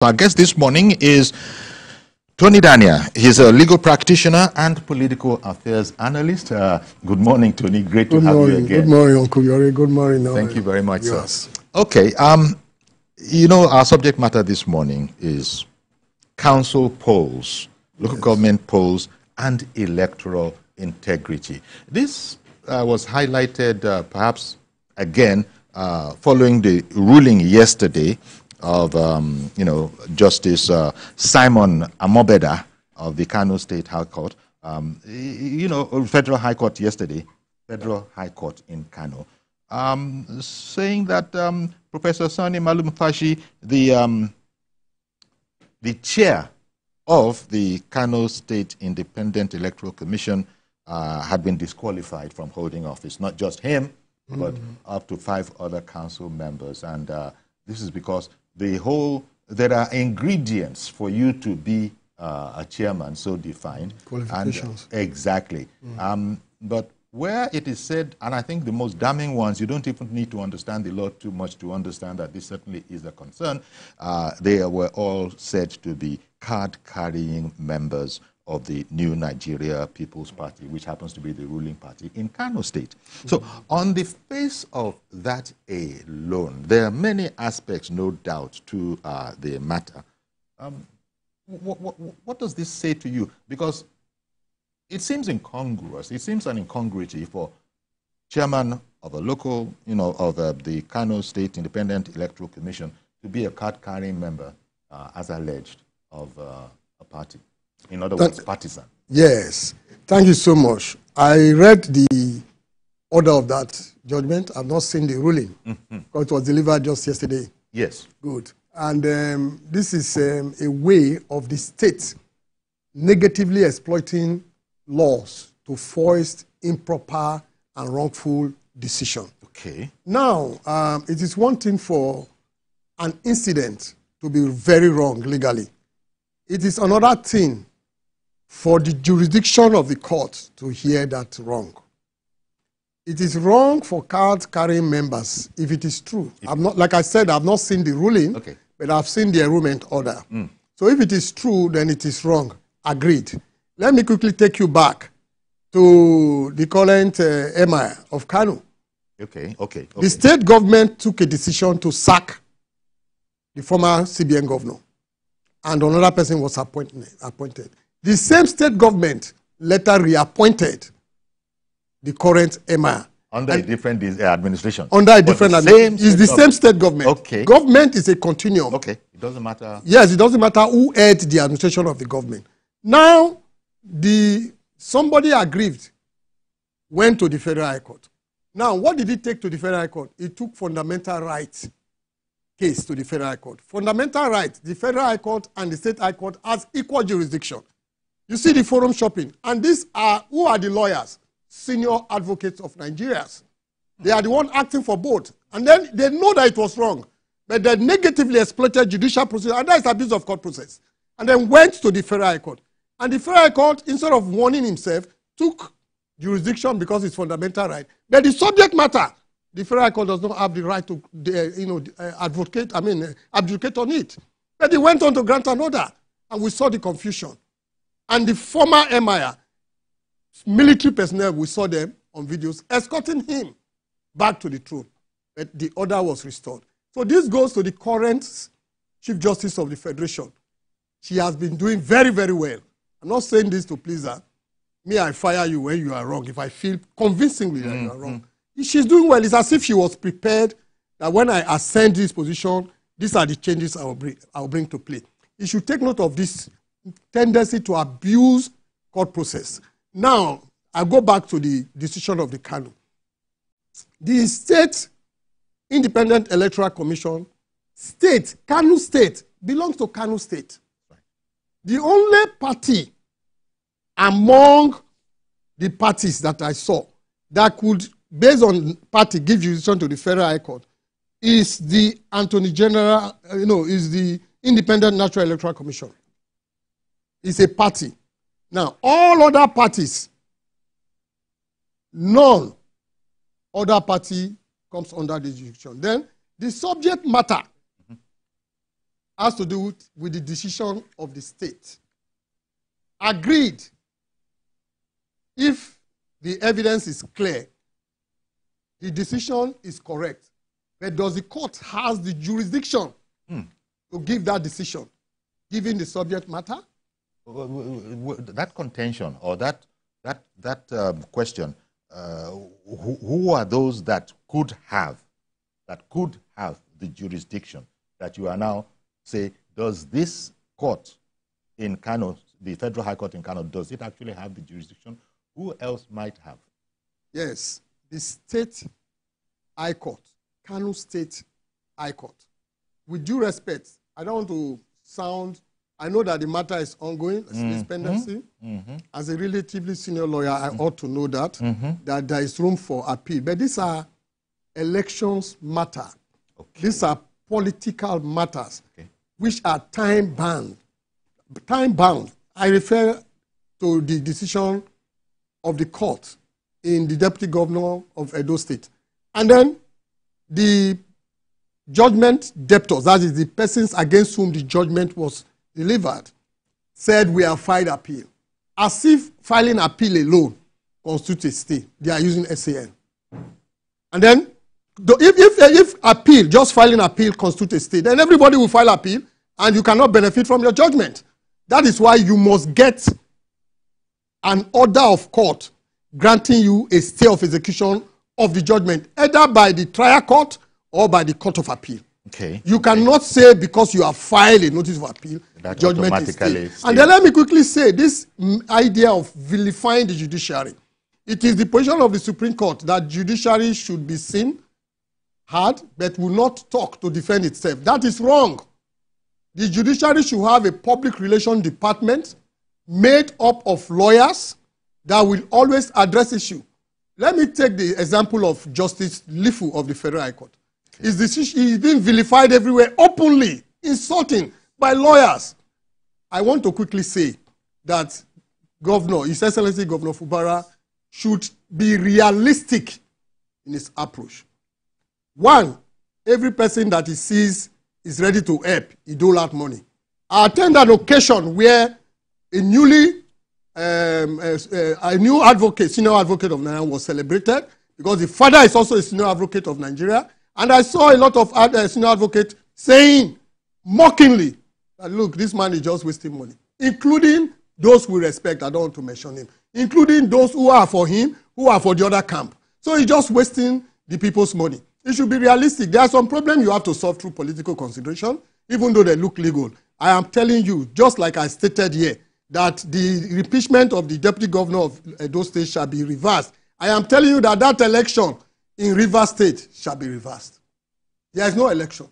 Our guest this morning is Tony Dania. He's a legal practitioner and political affairs analyst. Good morning, Tony. Great to have you again. Good morning, Uncle Yori. Good morning. Thank you very much, yes. sir. Okay. You know, our subject matter this morning is council polls, local government polls, and electoral integrity. This was highlighted perhaps again following the ruling yesterday of, Justice Simon Amobeda of the Kano State High Court, Federal High Court yesterday, Federal High Court in Kano, saying that Professor Sani Malum Fashi, the chair of the Kano State Independent Electoral Commission, had been disqualified from holding office. Not just him, but up to 5 other council members. And this is because there are ingredients for you to be a chairman, so defined. Qualifications. And, exactly. But where it is said, and I think the most damning ones, you don't even need to understand the law too much to understand that this certainly is a concern. They were all said to be card-carrying members of the New Nigeria People's Party, which happens to be the ruling party in Kano State. So on the face of that alone, there are many aspects, no doubt, to the matter. What does this say to you? Because it seems incongruous. It seems an incongruity for chairman of a local, of the Kano State Independent Electoral Commission to be a card-carrying member, as alleged, of a party. In other words, partisan. Yes. Thank you so much. I read the order of that judgment. I've not seen the ruling. Because it was delivered just yesterday. Yes. Good. And this is a way of the state negatively exploiting laws to foist improper and wrongful decision. Okay. Now, it is one thing for an incident to be very wrong legally. It is another thing for the jurisdiction of the court to hear that wrong. It is wrong for card-carrying members if it is true. Like I said, I've not seen the ruling, but I've seen the enrollment order. So if it is true, then it is wrong. Agreed. Let me quickly take you back to the current Emir of Kano. Okay. The state government took a decision to sack the former CBN governor, and another person was appointed. The same state government later reappointed the current Emir. Under a different administration. Under a different administration. It's the same state government. Okay. Government is a continuum. Okay. It doesn't matter. Yes, it doesn't matter who heads the administration of the government. Now, somebody aggrieved went to the Federal High Court. Now, what did it take to the Federal High Court? It took fundamental rights case to the Federal High Court. Fundamental rights, the Federal High Court and the State High Court has equal jurisdiction. You see the forum shopping. And who are the lawyers? Senior advocates of Nigerians. They are the one acting for both. And then they know that it was wrong. But they negatively exploited judicial procedure. And that is abuse of court process. And then went to the Federal High Court. And the Federal High Court, instead of warning himself, took jurisdiction because it's fundamental right. But the subject matter, the Federal High Court does not have the right to, abdicate on it. But they went on to grant an order, and we saw the confusion. And the former Emir, military personnel, we saw them on videos, escorting him back to the throne. But the order was restored. So this goes to the current Chief Justice of the Federation. She has been doing very, very well. I'm not saying this to please her. Me, I fire you when you are wrong, if I feel convincingly that you are wrong. She's doing well. It's as if she was prepared that when I ascend this position, these are the changes I will bring to play. You should take note of this tendency to abuse court process. Now, I go back to the decision of the Kano. The State Independent Electoral Commission, Kano State, belongs to Kano State. The only party among the parties that I saw that could, based on party, give jurisdiction to the Federal High Court is the Attorney General, is the Independent National Electoral Commission. It's a party. Now, all other parties, none other party comes under the jurisdiction. Then, the subject matter has to do with the decision of the state. Agreed, if the evidence is clear, the decision is correct. But does the court has the jurisdiction to give that decision, given the subject matter? That contention or that question, who are those that could have the jurisdiction that you are now say, does this court in Kano, the Federal High Court in Kano, does it actually have the jurisdiction? Who else might have? Yes, the State High Court, Kano State High Court. With due respect, I don't want to sound, I know that the matter is ongoing, it's pendency. As a relatively senior lawyer, I ought to know that, that there is room for appeal. But these are elections matter. Okay. These are political matters, which are time-bound. Time-bound. I refer to the decision of the court in the Deputy Governor of Edo State. And then the judgment debtors, that is the persons against whom the judgment was delivered, said we have filed appeal. As if filing appeal alone constitutes a stay. They are using SAN. And then, if appeal, just filing appeal constitutes a stay, then everybody will file appeal and you cannot benefit from your judgment. That is why you must get an order of court granting you a stay of execution of the judgment, either by the trial court or by the court of appeal. Okay. You cannot say because you have filed a notice of appeal, that judgment is stayed. And then let me quickly say, this idea of vilifying the judiciary, it is the position of the Supreme Court that judiciary should be seen, heard, but will not talk to defend itself. That is wrong. The judiciary should have a public relations department made up of lawyers that will always address issue. Let me take the example of Justice Lifu of the Federal High Court. He's being vilified everywhere, openly, insulting by lawyers. I want to quickly say that Governor, His Excellency Governor Fubara, should be realistic in his approach. One, every person that he sees is ready to help, he dole out money. I attended an occasion where a new advocate, senior advocate of Nigeria was celebrated because the father is also a senior advocate of Nigeria. And I saw a lot of senior advocates saying mockingly that, look, this man is just wasting money, including those we respect, I don't want to mention him, including those who are for him, who are for the other camp. So he's just wasting the people's money. It should be realistic. There are some problems you have to solve through political consideration, even though they look legal. I am telling you, just like I stated here, that the impeachment of the Deputy Governor of Edo State shall be reversed. I am telling you that that election in Rivers State shall be reversed. There is no election.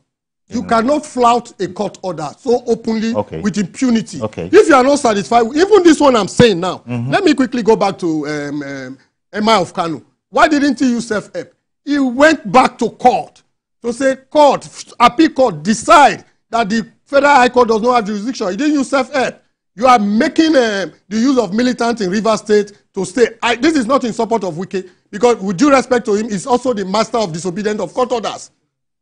You cannot flout a court order so openly with impunity. If you are not satisfied, even this one I'm saying now, let me quickly go back to Emma of Kano. Why didn't he use self-help? He went back to court to say, court, appeal court, decide that the Federal High Court does not have jurisdiction. He didn't use self-help. You are making the use of militants in Rivers State to stay. This is not in support of Wike, because with due respect to him, he's also the master of disobedience of court orders.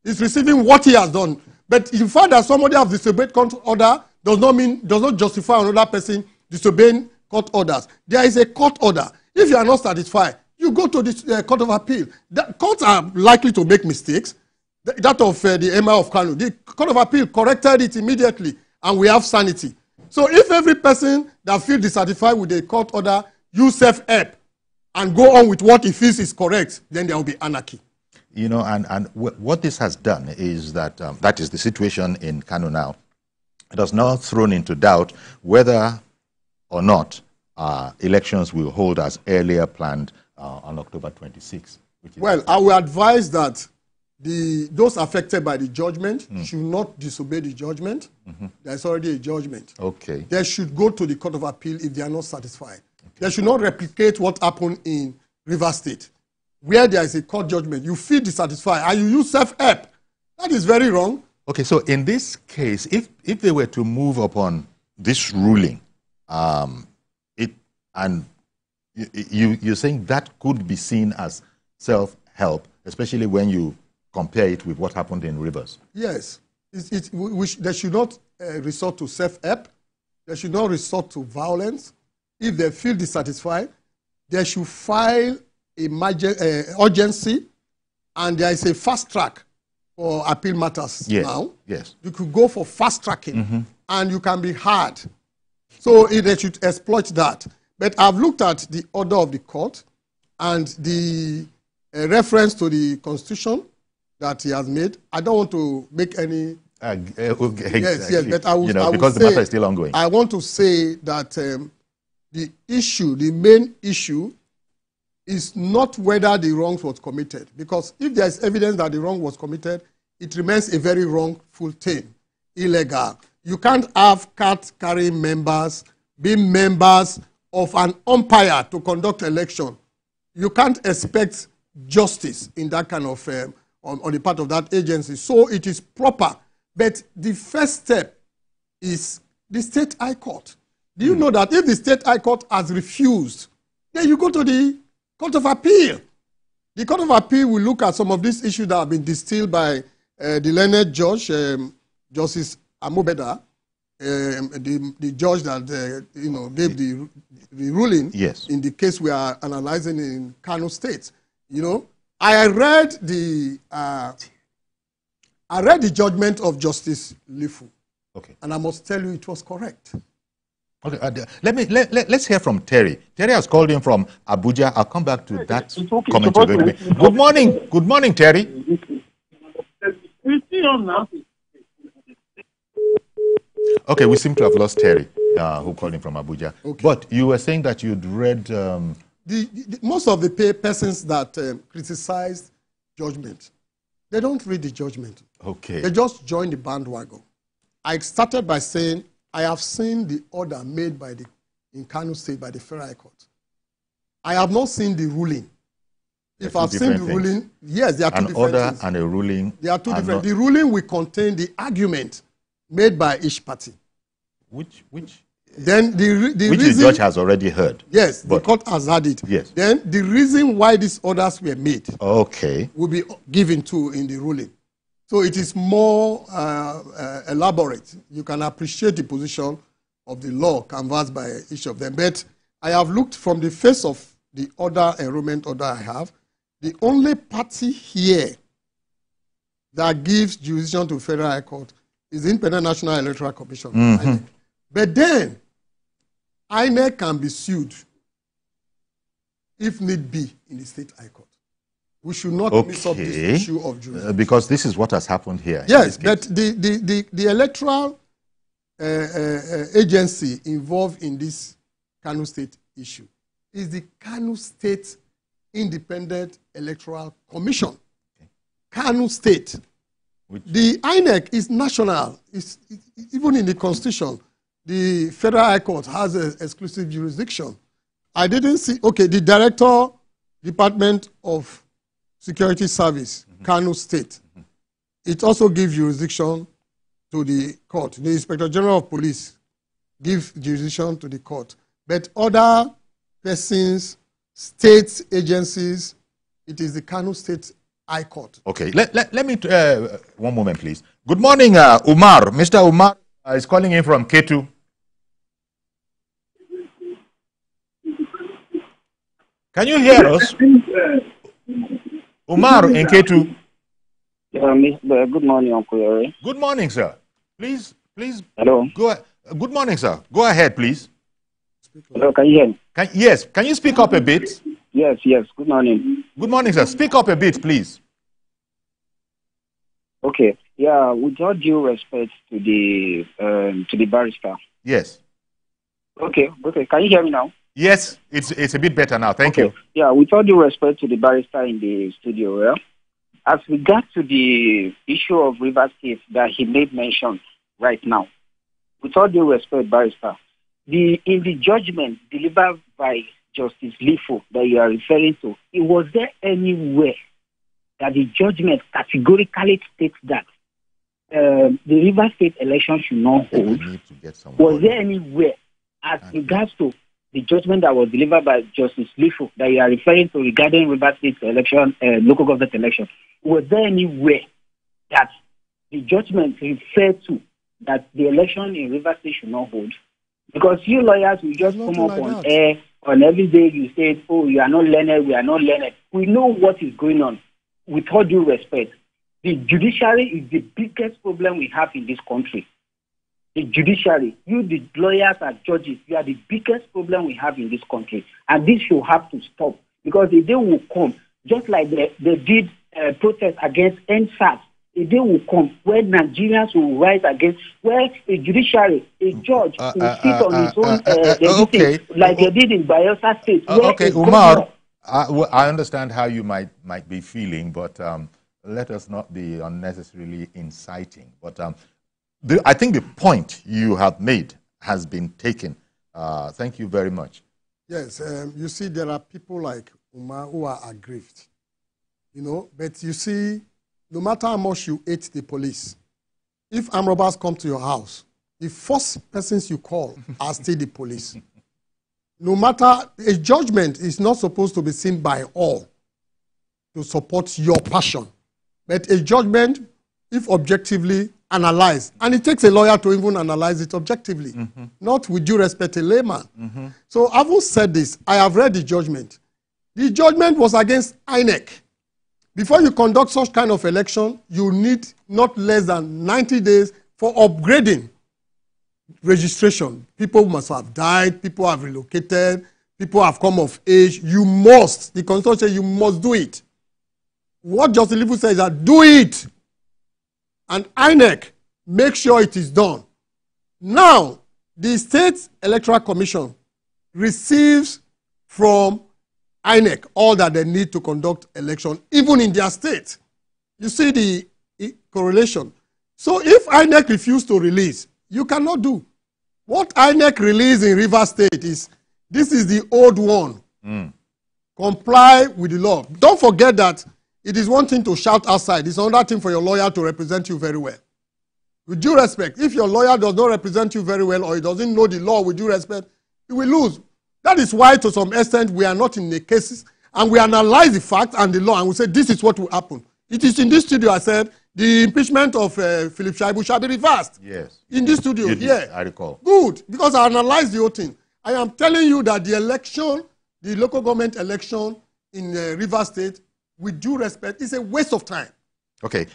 He's receiving what he has done. But in fact that somebody has disobeyed court order does not justify another person disobeying court orders. There is a court order. If you are not satisfied, you go to the court of appeal. The courts are likely to make mistakes. That of the Emir of Kano, the court of appeal corrected it immediately, and we have sanity. So if every person that feels dissatisfied with the court order use self-help and go on with what he feels is correct, then there will be anarchy. You know, and what this has done is that that is the situation in Kano now. It has now thrown into doubt whether or not elections will hold as earlier planned on October 26th. Well, I will advise that those affected by the judgment should not disobey the judgment. There's already a judgment. Okay. They should go to the Court of Appeal if they are not satisfied. They should not replicate what happened in Rivers State, where there is a court judgment. You feel dissatisfied and you use self-help. That is very wrong. Okay, so in this case, if they were to move upon this ruling, you're saying that could be seen as self-help, especially when you compare it with what happened in Rivers. Yes. they should not resort to self-help. They should not resort to violence. If they feel dissatisfied, they should file urgency, and there is a fast track for appeal matters now. Yes. You could go for fast tracking, and you can be hard. So they should exploit that. But I've looked at the order of the court and the reference to the Constitution that he has made. I don't want to make any... Exactly. Yes, but I will, because the matter is still ongoing. I want to say that the main issue is not whether the wrong was committed. Because if there is evidence that the wrong was committed, it remains a very wrongful thing, illegal. You can't have card-carrying members be members of an umpire to conduct election. You can't expect justice in that kind of, on the part of that agency. So it is proper. But the first step is the State High Court. Do you know that if the State High Court has refused, then you go to the Court of Appeal. The Court of Appeal will look at some of these issues that have been distilled by the learned judge, Justice Amobeda, the judge that gave the ruling in the case we are analyzing in Kano State. I read the judgment of Justice Lifu, and I must tell you it was correct. Okay, let's hear from Terry. Terry has called in from Abuja. I'll come back to that comment. Good morning, Terry. Okay, we seem to have lost Terry, who called in from Abuja. Okay. But you were saying that you'd read... most of the persons that criticized judgment, they don't read the judgment. Okay. They just join the bandwagon. I started by saying, I have seen the order made in Kano State by the Federal High Court. I have not seen the ruling. If I've seen the ruling, yes, there are two different things. An order and a ruling. They are two different. The ruling will contain the argument made by each party. Which then the reason, the judge has already heard. Yes, the court has heard it. Yes. Then the reason why these orders were made will be given to in the ruling. So it is more elaborate. You can appreciate the position of the law canvassed by each of them. But I have looked from the face of the enrollment order I have. The only party here that gives jurisdiction to Federal High Court is the Independent National Electoral Commission. INEC. But then, INEC can be sued if need be in the State High Court. We should not miss up this issue of jurisdiction. Because this is what has happened here. Yes, but the electoral agency involved in this Kano State issue is the Kano State Independent Electoral Commission. Okay. Kano State. The INEC is national. Even in the Constitution, the Federal High Court has an exclusive jurisdiction. I didn't see, the Director, Department of Security Service, Kano State. It also gives jurisdiction to the court. The Inspector General of Police gives jurisdiction to the court. But other persons, state agencies, it is the Kano State High Court. Okay, let me, one moment please. Good morning, Umar. Mr. Umar is calling in from K2. Can you hear us? Umar in K2. Good morning, Uncle Yori. Good morning, sir. Please. Hello. Good morning, sir. Go ahead, please. Hello, can you hear me? Yes. Can you speak up a bit? Yes. Good morning. Good morning, sir. Speak up a bit, please. Okay. Yeah, with all due respect to the barrister. Yes. Okay. Can you hear me now? Yes, it's a bit better now. Thank you. Yeah, with all due respect to the barrister in the studio, as regards to the issue of River State that he made mention right now, with all due respect, barrister, in the judgment delivered by Justice Lifu that you are referring to, was there anywhere that the judgment categorically states that the River State election should not hold? Was there anywhere as regards to the judgment that was delivered by Justice Lifu that you are referring to regarding River State election, local government election? Was there anywhere that the judgment referred to that the election in Rivers State should not hold? Because you lawyers will just come up on air on every day. You say, oh, you are not learned, we are not learned. We know what is going on. With all due respect, the judiciary is the biggest problem we have in this country. The judiciary, you, the lawyers and judges, you are the biggest problem we have in this country. And this should have to stop, because the day will come, just like they did protest against NSAS, a day will come where Nigerians will rise against, where a judiciary, a judge will sit on his own, like they did in Bayelsa State. Okay, Umar, I understand how you might be feeling, but let us not be unnecessarily inciting. But I think the point you have made has been taken. Thank you very much. Yes, you see, there are people like Umar who are aggrieved, you know, but you see, no matter how much you hate the police, if armed robbers come to your house, the first persons you call are still the police. No matter, a judgment is not supposed to be seen by all to support your passion. But a judgment, if objectively analyzed, and it takes a lawyer to even analyze it objectively, not with due respect a layman. So having said this, I have read the judgment. The judgment was against INEC. Before you conduct such kind of election, you need not less than 90 days for upgrading registration. People must have died, people have relocated, people have come of age. You must, the Constitution says you must do it. What Justice Lifu says is that do it. And INEC, make sure it is done. Now, the State Electoral Commission receives from INEC all that they need to conduct election, even in their state. You see the correlation. So if INEC refuses to release, you cannot do. What INEC released in Rivers State is, this is the old one. Comply with the law. Don't forget that it is one thing to shout outside. It's another thing for your lawyer to represent you very well. With due respect, if your lawyer does not represent you very well or he doesn't know the law with due respect, he will lose. That is why, to some extent, we are not in the cases, and we analyze the facts and the law, and we say this is what will happen. It is in this studio I said the impeachment of Philip Shaibu shall be reversed. Yes. In this studio, yeah. I recall. Good, because I analyzed the whole thing. I am telling you that the election, the local government election in Rivers State, with due respect, is a waste of time. Okay.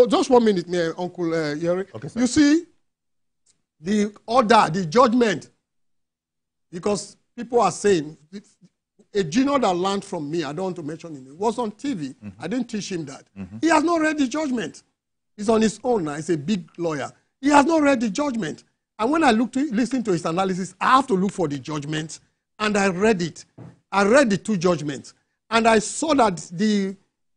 Just 1 minute, Uncle Yeri. Okay, you see, the order, the judgment, because people are saying, a junior that learned from me, I don't want to mention him, was on TV. I didn't teach him that. He has not read the judgment. He's on his own now. He's a big lawyer. He has not read the judgment. And when I listen to his analysis, I have to look for the judgment. And I read it. I read the two judgments. And I saw that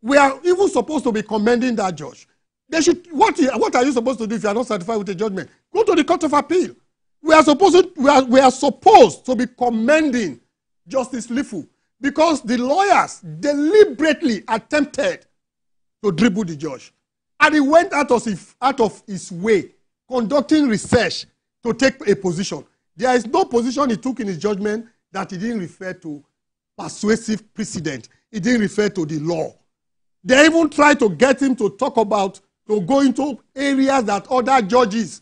we are even supposed to be commending that judge. They should, what are you supposed to do if you are not satisfied with the judgment? Go to the Court of Appeal. We are supposed to be commending Justice Lifu, because the lawyers deliberately attempted to dribble the judge. And he went out of his way, conducting research to take a position. There is no position he took in his judgment that he didn't refer to persuasive precedent. He didn't refer to the law. They even tried to get him to talk about, to go into areas that other judges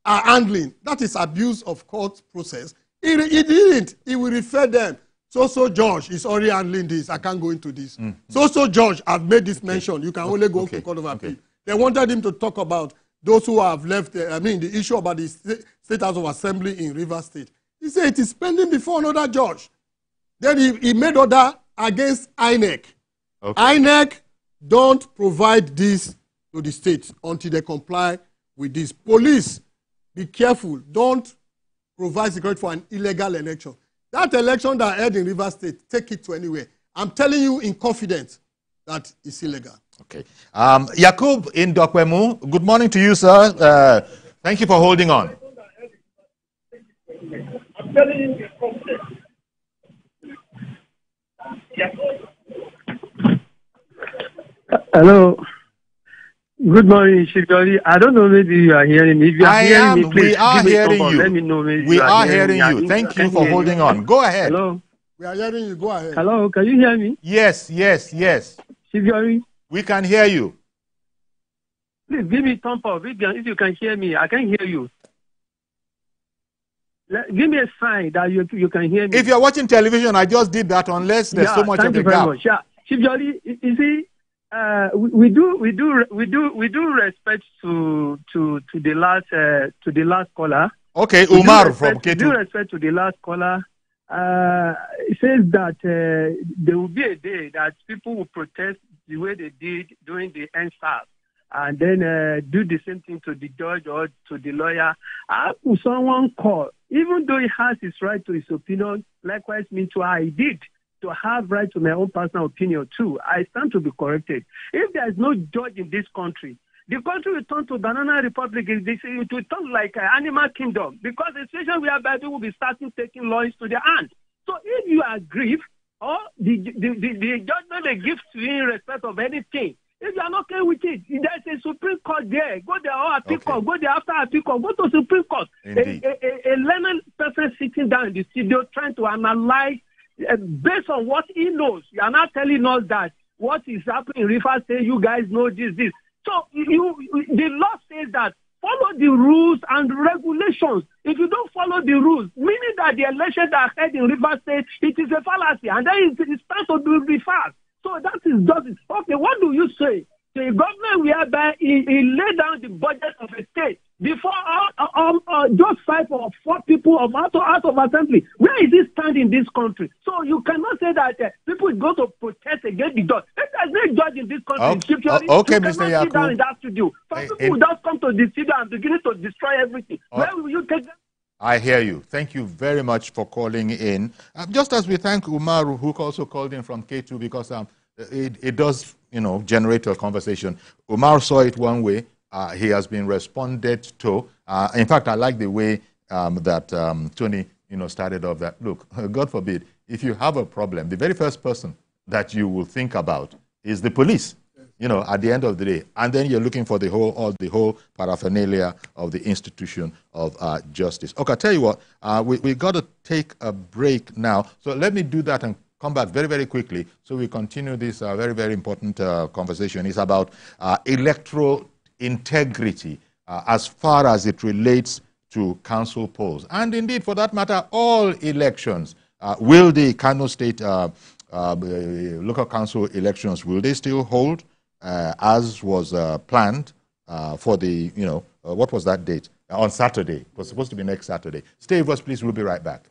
are handling. That is abuse of court process. He didn't. He will refer them. So judge is already handling this. I can't go into this. So judge, I've made this mention. You can only go to Court of Appeal. They wanted him to talk about those who have left, the issue about the State House of Assembly in Rivers State. He said it is pending before another judge. Then he made order against INEC. INEC don't provide this to the state until they comply with this. Police, be careful. Don't provide security for an illegal election. That election that held in Rivers State, take it to anywhere. I'm telling you in confidence that it's illegal. Okay. Yakub in Dokwemu, good morning to you, sir. Thank you for holding on. I'm telling you in confidence. Hello. Good morning, Shikori. I don't know maybe you are hearing me. If you are hearing me, please we are hearing you. Let me know. We are hearing you. Thank you for holding on. Go ahead. Hello. We are hearing you. Go ahead. Hello. Can you hear me? Yes. Shikori. We can hear you. Please give me thumb up. If you can hear me, I can hear you. Give me a sign that you can hear me. If you're watching television, I just did that. Unless there's so much of a gap. Thank you very much. Yeah, Chief Jolly, you see, we do respect to the last caller. Okay, Umar from K2. We do respect to the last caller. It says that there will be a day that people will protest the way they did during the NSAS, and then do the same thing to the judge or to the lawyer. How could someone call, even though he has his right to his opinion, likewise me too, I did, to have right to my own personal opinion too. I stand to be corrected. If there is no judge in this country, the country will turn to banana republic. It will turn like an animal kingdom, because the situation whereby they will be starting taking laws to their hand. So if you are aggrieved, or the judgment they give to you in respect of anything, if you are not okay with it, there's a Supreme Court there. Go there or appeal court. Go there after appeal court. Go to Supreme Court. A learned person sitting down in the studio trying to analyze based on what he knows. You are not telling us that what is happening in River State, you guys know this. So the law says that follow the rules and regulations. If you don't follow the rules, meaning that the elections that are held in River State, it is a fallacy, and then it starts to be reversed. So that is just it. Okay, what do you say to a government whereby he laid down the budget of a state before just 5 or 4 people of out of assembly? Where is it stand in this country? So you cannot say that people go to protest against the judge. If there's no judge in this country, okay, you Mr. cannot sit down Yaku. in that studio. Some people will just come to the studio and begin to destroy everything. Where will you take them? I hear you. Thank you very much for calling in. Just as we thank Umar, who also called in from K2, because it does, generate a conversation. Umar saw it one way. He has been responded to. In fact, I like the way that Tony, started off that. Look, God forbid, if you have a problem, the very first person that you will think about is the police. At the end of the day, and then you're looking for the whole paraphernalia of the institution of justice. Okay, I'll tell you what, we got to take a break now. So let me do that and come back very, very quickly. So we continue this very, very important conversation. It's about electoral integrity as far as it relates to council polls. And indeed, for that matter, all elections. Will the Kano State local council elections, will they still hold? As was planned for the, what was that date? On Saturday. It was supposed to be next Saturday. Stay with us, please. We'll be right back.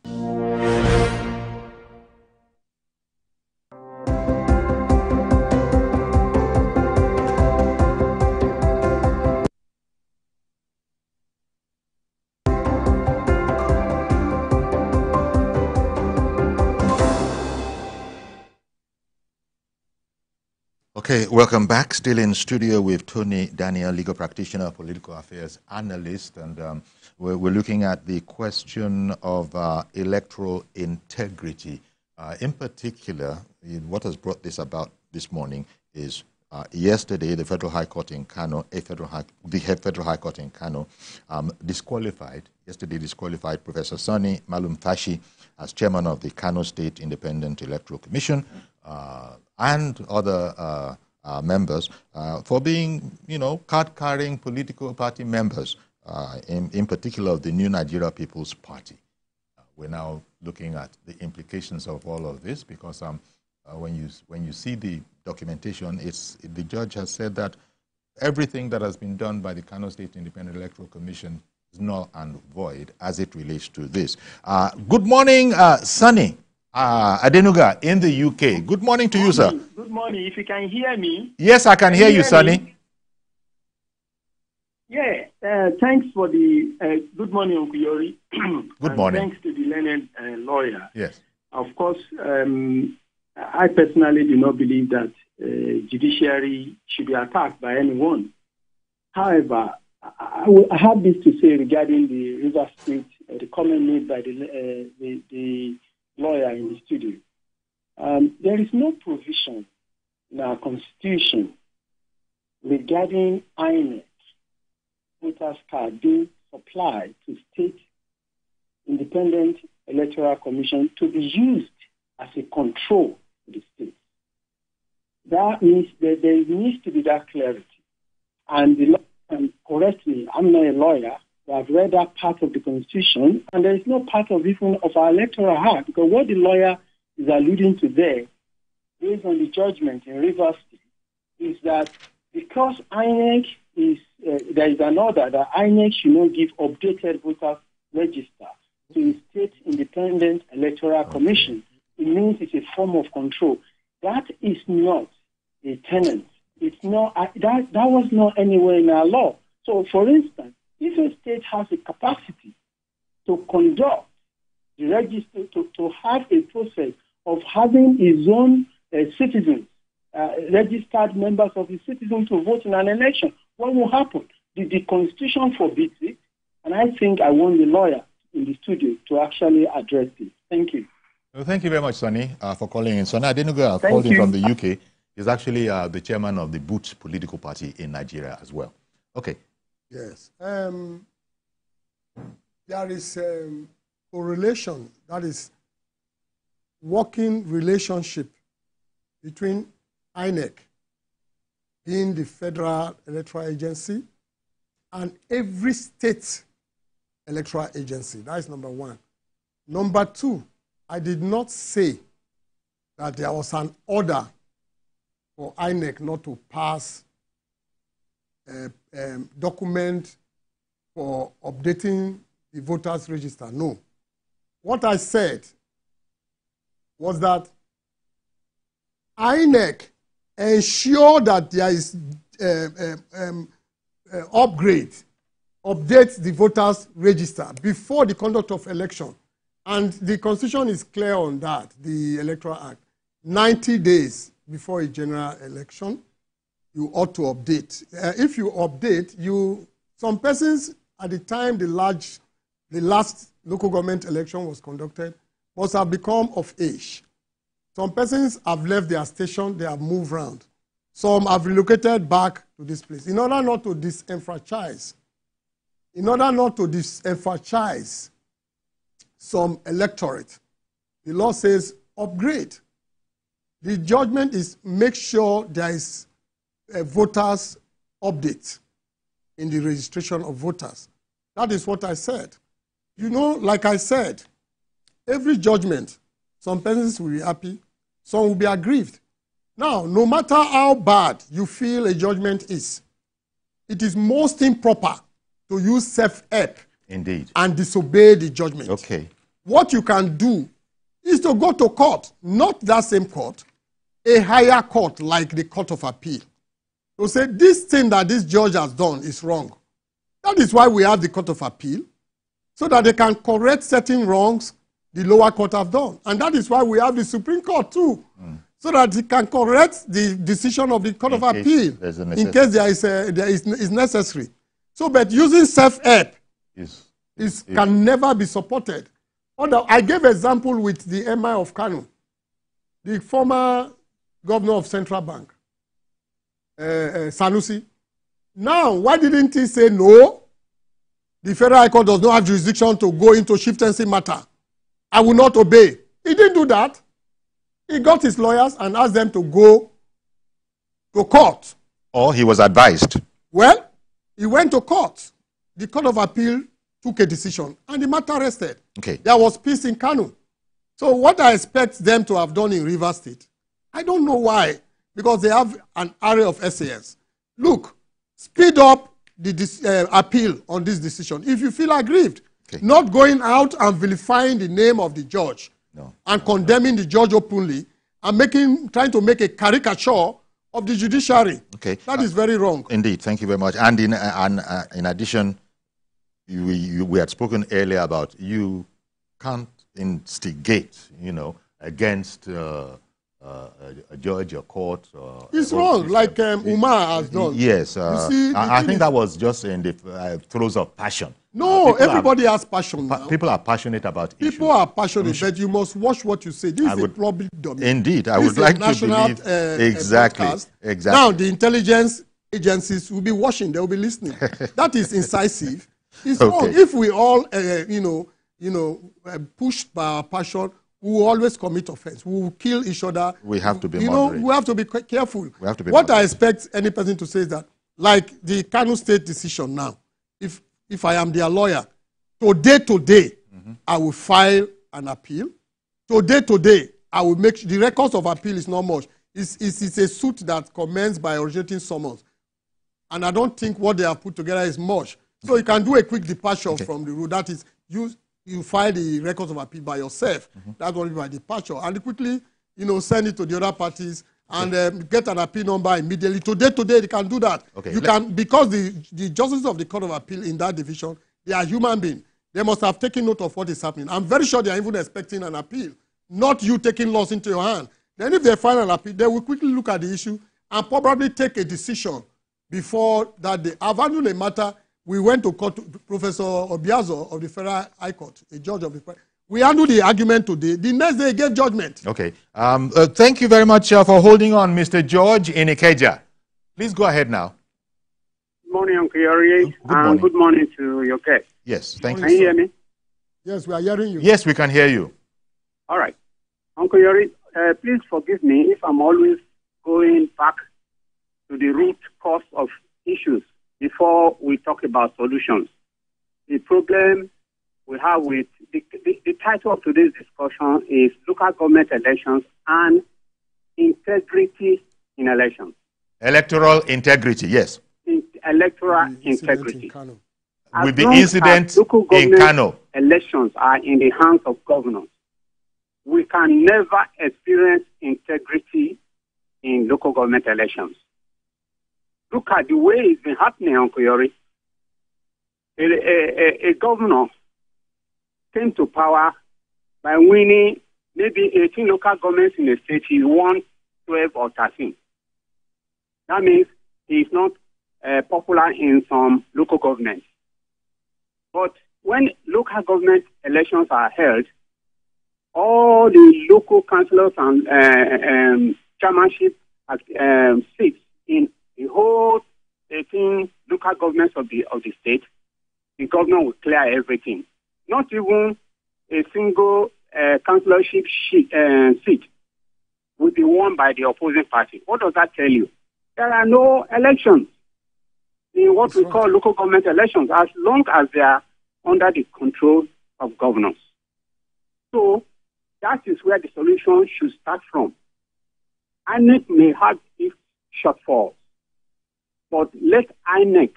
Okay, welcome back. Still in studio with Tony Daniel, legal practitioner, political affairs analyst, and we're looking at the question of electoral integrity. In particular, what has brought this about this morning is yesterday the Federal High Court in Kano, the Federal High Court in Kano, disqualified Professor Sani Malum Fashi as chairman of the Kano State Independent Electoral Commission, and other members for being, card-carrying political party members, in particular of the New Nigeria People's Party. We're now looking at the implications of all of this, because when you see the documentation, the judge has said that everything that has been done by the Kano State Independent Electoral Commission is null and void as it relates to this. Good morning, Sunny Adenuga in the UK. Good morning to you, sir. Good morning. If you can hear me. Yes, I can hear you, Sunny. Yeah, thanks for the good morning, Uncle Yori. Good morning. Thanks to the learned lawyer. Yes. Of course, I personally do not believe that judiciary should be attacked by anyone. However, I have this to say regarding the River State, the comment made by the lawyer in the studio. There is no provision in our constitution regarding INEC voters card being supplied to state independent electoral commission to be used as a control to the state. That means that there needs to be that clarity. And the law correct me, I'm not a lawyer, but I've read that part of the Constitution, and there is no part of even of our Electoral Act, because what the lawyer is alluding to there, based on the judgment in Rivers State, is that because INEC is, there is an order that INEC should not give updated voter register to the State Independent Electoral Commission. It means it's a form of control. That is not a tenant. It's not, that was not anywhere in our law. So, for instance, if a state has a capacity to conduct the register, to have a process of having its own citizens, registered members of the citizens to vote in an election, what will happen? The Constitution forbids it, and I think I want the lawyer in the studio to actually address it. Thank you. Well, thank you very much, Sonny, for calling in. Sonny Adenuga called in from the UK. He's actually the chairman of the Boot political party in Nigeria as well. Okay. Yes. There is a correlation, that is working relationship between INEC, being the Federal Electoral Agency, and every state electoral agency. That is number one. Number two, I did not say that there was an order for INEC not to pass a document for updating the voters' register. No. What I said was that INEC ensure that there is update the voters' register before the conduct of election. And the Constitution is clear on that, the Electoral Act. 90 days before a general election, you ought to update. If you update, some persons at the time the last local government election was conducted must have become of age. Some persons have left their station, they have moved around. Some have relocated back to this place. In order not to disenfranchise some electorate, the law says upgrade. The judgment is make sure there is a voters update in the registration of voters. That is what I said. You know, like I said, every judgment, some persons will be happy, some will be aggrieved. Now, no matter how bad you feel a judgment is, it is most improper to use self-help and disobey the judgment. Okay. What you can do is to go to court, not that same court, a higher court like the Court of Appeal, to say this thing that this judge has done is wrong. That is why we have the Court of Appeal, so that they can correct certain wrongs the lower court have done. And that is why we have the Supreme Court too, so that it can correct the decision of the Court of Appeal in case there is necessary. So, but using self-help can never be supported. I gave example with the Emir of Kano, the former governor of Central Bank, Sanusi. Now, why didn't he say no? The Federal High Court does not have jurisdiction to go into chieftaincy matter. I will not obey. He didn't do that. He got his lawyers and asked them to go to court. Or he was advised. Well, he went to court. The Court of Appeal took a decision and the matter rested. Okay. There was peace in Kano. So what I expect them to have done in Rivers State, I don't know why, because they have an array of SAS. Look, speed up the appeal on this decision. If you feel aggrieved, not going out and vilifying the name of the judge and condemning the judge openly and trying to make a caricature of the judiciary. Okay. That is very wrong. Indeed. Thank you very much. And in addition, we had spoken earlier about you can't instigate, against a judge or court. It's wrong, like Umar has done. Yes. I think that was just in the throes of passion. No, everybody has passion. People are passionate about issues. People are passionate, but you must watch what you say. This is a public domain. Indeed, I would like to believe. Exactly. Now, the intelligence agencies will be watching. They will be listening. That is incisive. It's wrong. If we all, pushed by our passion, we will always commit offense. We will kill each other. We have to be moderate. We have to be careful. We have to be what I expect any person to say is that like the Kano State decision now, if I am their lawyer, today, I will file an appeal. Today, I will make the records of appeal is not much. It's a suit that commenced by originating summons. And I don't think what they have put together is much. So you can do a quick departure from the rule. That is, you file the records of appeal by yourself. That's only by departure. And quickly, send it to the other parties and get an appeal number immediately. Today, they can do that. You can, because the justices of the Court of Appeal in that division, they are human beings. They must have taken note of what is happening. I'm very sure they are even expecting an appeal, not you taking laws into your hand. Then if they file an appeal, they will quickly look at the issue and probably take a decision before that day. I've handled a matter. We went to court, Professor Obiazo of the Federal High Court, a judge of the Federal. We handled the argument today. The next day, he gave judgment. Okay. Thank you very much for holding on, Mr. George in Ikeja. Please go ahead now. Good morning, Uncle Yori, and good morning to your guest. Yes, thank you. Can you hear me? Yes, we are hearing you. Yes, we can hear you. All right. Uncle Yori, please forgive me if I'm always going back to the root cause of issues before we talk about solutions. The problem we have with the title of today's discussion is local government elections and integrity in elections. Electoral integrity, yes. Electoral integrity. With the incident in Kano. Elections are in the hands of governors. We can never experience integrity in local government elections. Look at the way it's been happening, Uncle Yori. A governor came to power by winning maybe 18 local governments in a state. He won 12 or 13. That means he's not popular in some local governments. But when local government elections are held, all the local councillors and chairmanship seats in the whole 18 local governments of the state, the governor will clear everything. Not even a single councillorship seat will be won by the opposing party. What does that tell you? There are no elections in what we call local government elections as long as they are under the control of governors. So that is where the solution should start from. INEC may have its shortfalls, but let INEC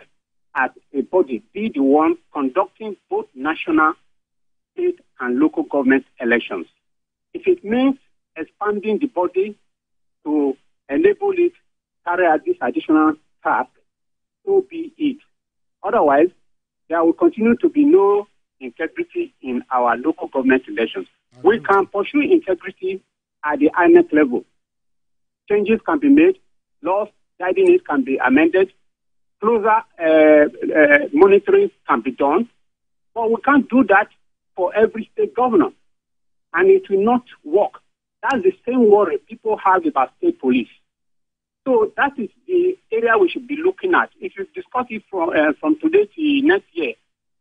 as a body be the one conducting both national, state, and local government elections. If it means expanding the body to enable it carry out this additional task, so be it. Otherwise, there will continue to be no integrity in our local government elections. We can pursue integrity at the INEC level. Changes can be made, laws guiding it can be amended, closer monitoring can be done, but we can't do that for every state governor, and it will not work. That's the same worry people have about state police. So that is the area we should be looking at. If you discuss it from today to next year,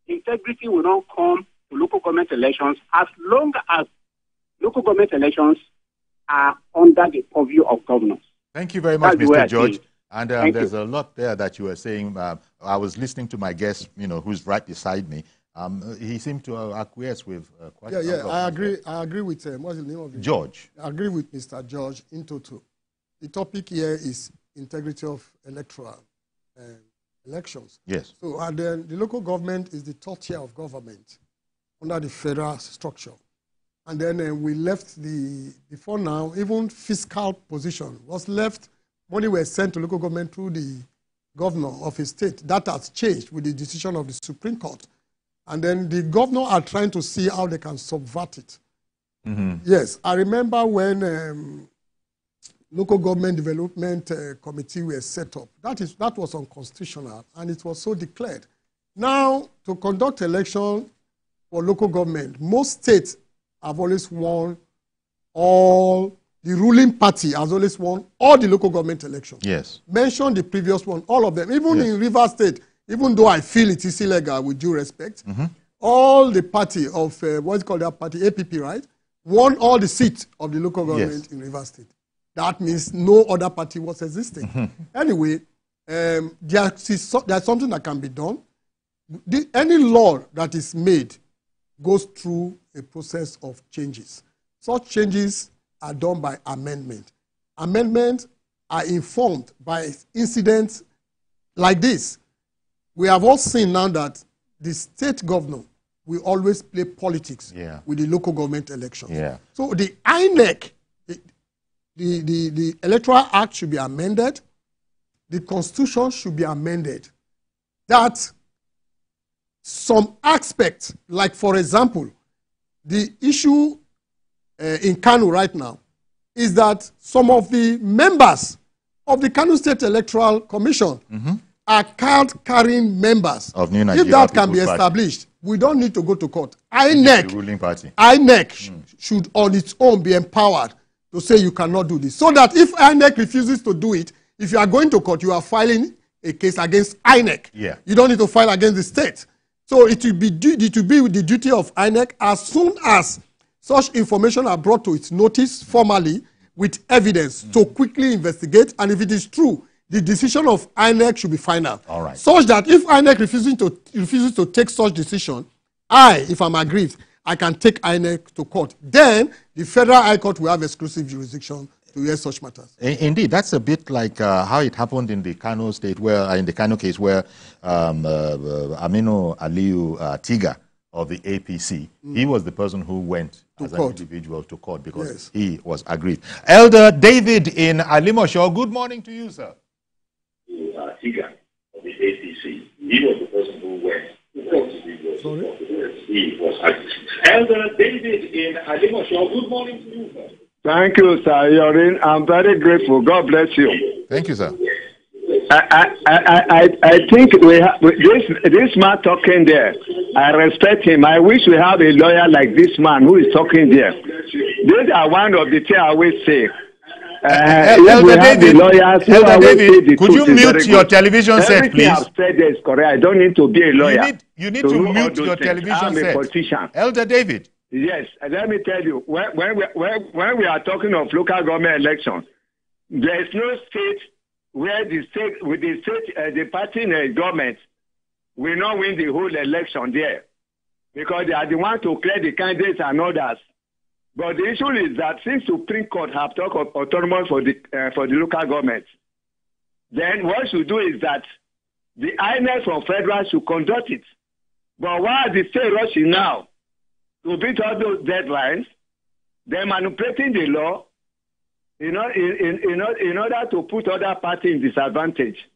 integrity will not come to local government elections as long as local government elections are under the purview of governors. Thank you very much, Mr. George. And there's a lot there that you were saying. I was listening to my guest, who's right beside me. He seemed to acquiesce with quite a lot. I agree with what's the name of it? George. I agree with Mr. George in total. The topic here is integrity of electoral elections. Yes. So, and then the local government is the third tier of government under the federal structure. And then we left before now, even fiscal position was left. Money was sent to local government through the governor of a state. That has changed with the decision of the Supreme Court. And then the governor are trying to see how they can subvert it. Yes, I remember when local government development committee were set up. That was unconstitutional, and it was so declared. Now, to conduct election for local government, most states have always won all. The ruling party has always won all the local government elections. Yes. Mention the previous one, all of them. Even in Rivers State, even though I feel it is illegal with due respect, all the party of, what's called that party, APP, right, won all the seats of the local government in Rivers State. That means no other party was existing. Anyway, there's something that can be done. Any law that is made goes through a process of changes. Such changes are done by amendment. Amendments are informed by incidents like this. We have all seen now that the state governor will always play politics with the local government elections. So the INEC, the Electoral Act should be amended. The Constitution should be amended. That some aspects, like for example, the issue in Kano right now is that some of the members of the Kano State Electoral Commission are card-carrying members. Of New Nigeria If that can be People's established, we don't need to go to court. INEC, the ruling party. INEC should on its own be empowered to say you cannot do this. So that if INEC refuses to do it, if you are going to court, you are filing a case against INEC. You don't need to file against the state. So it will be with the duty of INEC as soon as such information are brought to its notice formally with evidence to quickly investigate. And if it is true, the decision of INEC should be final. All right. Such that if INEC refuses to take such decision, if I'm aggrieved, I can take INEC to court. Then the Federal High Court will have exclusive jurisdiction to hear such matters. Indeed, that's a bit like how it happened in the Kano state, where in the Kano case, where Aminu Aliyu Tiga of the APC, he was the person who went as an individual to court because he was aggrieved. Elder David in Alimosho, good morning to you, sir. Tiga of the APC, he was the person who went to court. He was aggrieved. Elder David in Alimosho, good morning to you, sir. Thank you, sir. Yorin, I'm very grateful. God bless you. Thank you, sir. I think this man talking there, I respect him. I wish we have a lawyer like this man who is talking there. These are one of the things I always say. Elder David, could you mute your television set, please? Everything I've said is correct. I don't need to be a lawyer. You need to mute your television set. I'm a politician. Elder David. Yes, and let me tell you, when we are talking of local government election, there is no state where the party in the government will not win the whole election there, because they are the ones to clear the candidates and others. But the issue is that since Supreme Court have talked of autonomy for the local government, then what should do is that the INEC from federal should conduct it. But while the state rushing now to beat all those deadlines, they're manipulating the law in order to put other parties in disadvantage.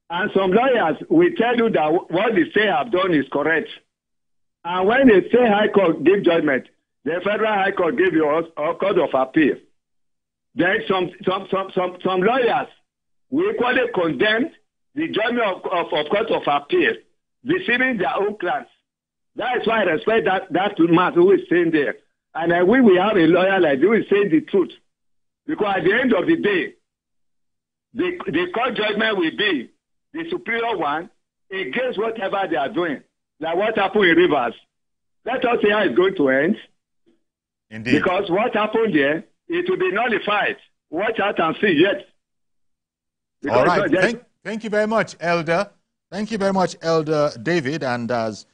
And some lawyers will tell you that what the state have done is correct. And when the state high court give judgment, the federal high court give you a court of appeal. Then some lawyers will equally condemn the judgment of court of appeal, deceiving their own clients. That is why I respect that man who is saying there. And I wish we have a lawyer like who is saying the truth. Because at the end of the day, the court judgment will be the superior one against whatever they are doing. Like what happened in Rivers. Let us see how it's going to end. Indeed. Because what happened there, it will be nullified. Watch out and see yet. Because all right. Thank you very much, Elder. Thank you very much, Elder David. And as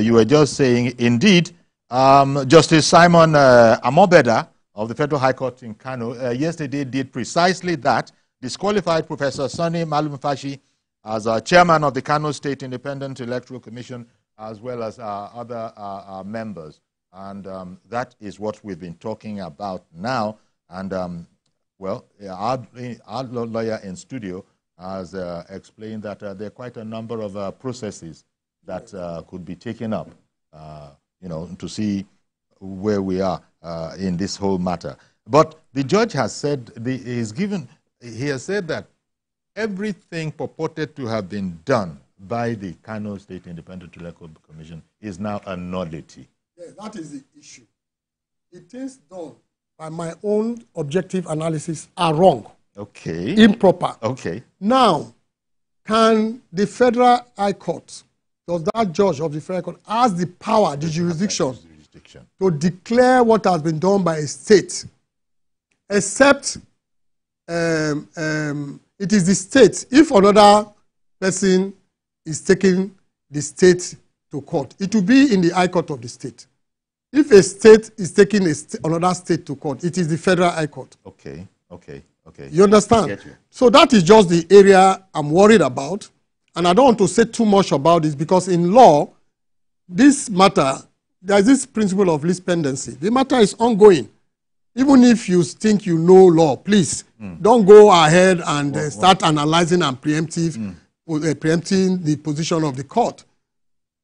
you were just saying, indeed, Justice Simon Amobeda of the Federal High Court in Kano yesterday did precisely that, disqualified Professor Sonny Malumfashi as chairman of the Kano State Independent Electoral Commission, as well as other members. And that is what we've been talking about now. And, well, our lawyer in studio has explained that there are quite a number of processes that could be taken up, you know, to see where we are in this whole matter. But the judge has said, he has said that everything purported to have been done by the Kano State Independent Electoral Commission is now a nullity. Yes, that is the issue. The things done by my own objective analysis are wrong. Okay. Improper. Okay. Now, can the Federal High Court, does that judge of the Federal Court has the power, the jurisdiction, to declare what has been done by a state, except it is the state. If another person is taking the state to court, it will be in the High Court of the state. If a state is taking another state to court, it is the Federal High Court. Okay. You understand? You. So that is just the area I'm worried about. And I don't want to say too much about this because in law, this matter, there is this principle of least pendency. The matter is ongoing. Even if you think you know law, please don't go ahead and start analyzing and preempting the position of the court.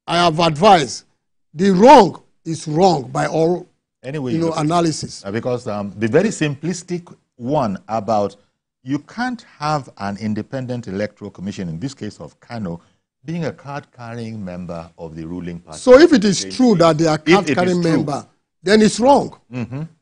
I have advised the wrong is wrong by all analysis. Because the very simplistic one about you can't have an independent electoral commission, in this case of Kano, being a card-carrying member of the ruling party. So if it is true that they are card-carrying member, then it's wrong.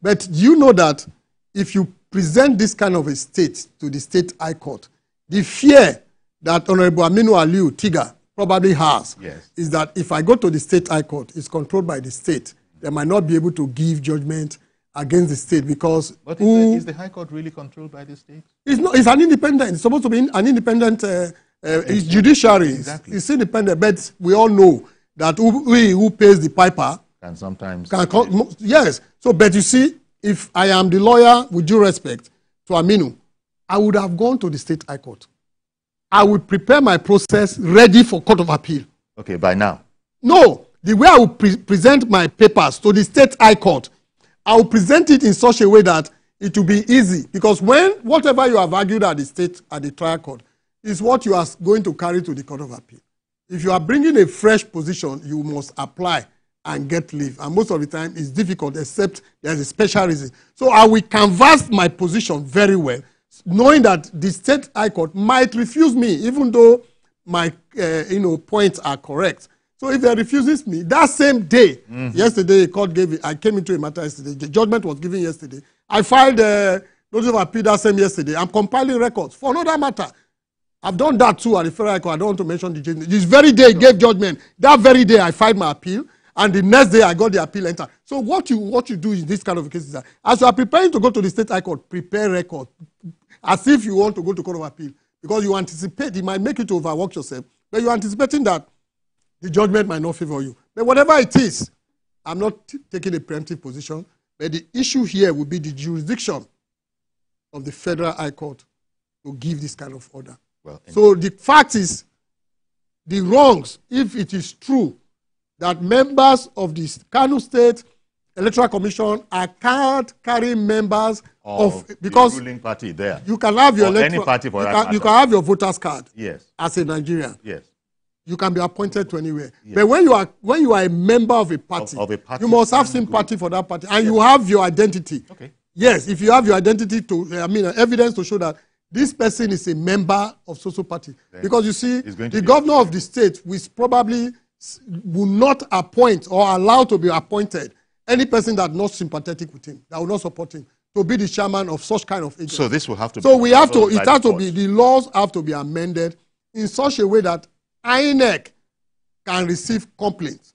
But you know that if you present this kind of a state to the state high court, the fear that Honorable Aminu Aliyu Tiga probably has is that if I go to the state high court, it's controlled by the state. They might not be able to give judgment against the state because... But is the high court really controlled by the state? It's not. It's an independent. It's supposed to be an independent it's judiciary. Exactly. It's independent. But we all know that who pays the piper... Can sometimes... Yes. So, but you see, if I am the lawyer, with due respect to Aminu, I would have gone to the state high court. I would prepare my process ready for court of appeal. Okay, by now? No. The way I will present my papers to the state high court, I will present it in such a way that it will be easy. Because whatever you have argued at the trial court, is what you are going to carry to the court of appeal. If you are bringing a fresh position, you must apply and get leave. And most of the time, it's difficult, except there's a special reason. So I will canvass my position very well, knowing that the state high court might refuse me, even though my points are correct. So if they refuses me, that same day, yesterday, I came into a matter yesterday, the judgment was given yesterday. I filed a notice of appeal that same yesterday. I'm compiling records for another matter. I've done that too at the Federal High Court. I don't want to mention the judgment. This very day, gave judgment. That very day, I filed my appeal. And the next day, I got the appeal entered. So what you do in this kind of cases is that as you are preparing to go to the state high court, prepare record as if you want to go to court of appeal. Because you anticipate, it might make you to overwork yourself, but you're anticipating that the judgment might not favor you. But whatever it is, I'm not taking a preemptive position, but the issue here will be the jurisdiction of the Federal High Court to give this kind of order. Well, so the fact is, the wrongs, if it is true that members of the Kano State Electoral Commission are card-carrying members of because the ruling party there. You can have your any party for you can have your voter's card. Yes. As a Nigerian. Yes. You can be appointed to anywhere. Yes. But when you are a member of a party, you must have sympathy for that party, and you have your identity. Okay. Yes, if you have your identity evidence to show that this person is a member of social party. Then because you see, the governor of the state will not appoint or allow to be appointed any person that is not sympathetic with him, that will not support him, to be the chairman of such kind of agency. So this will have to. So the laws have to be amended in such a way that INEC can receive complaints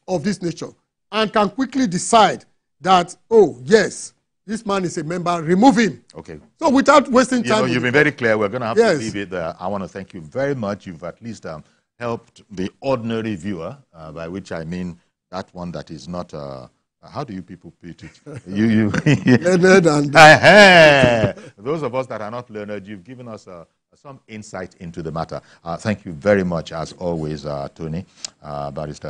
of this nature and can quickly decide that, oh yes, this man is a member, remove him. Okay. So without wasting time. You've been very clear. We're going to have to leave it there. I want to thank you very much. You've at least helped the ordinary viewer, by which I mean that one that is not, how do you people put it? Those of us that are not learned, you've given us some insight into the matter. Thank you very much, as always, Tony, Barrister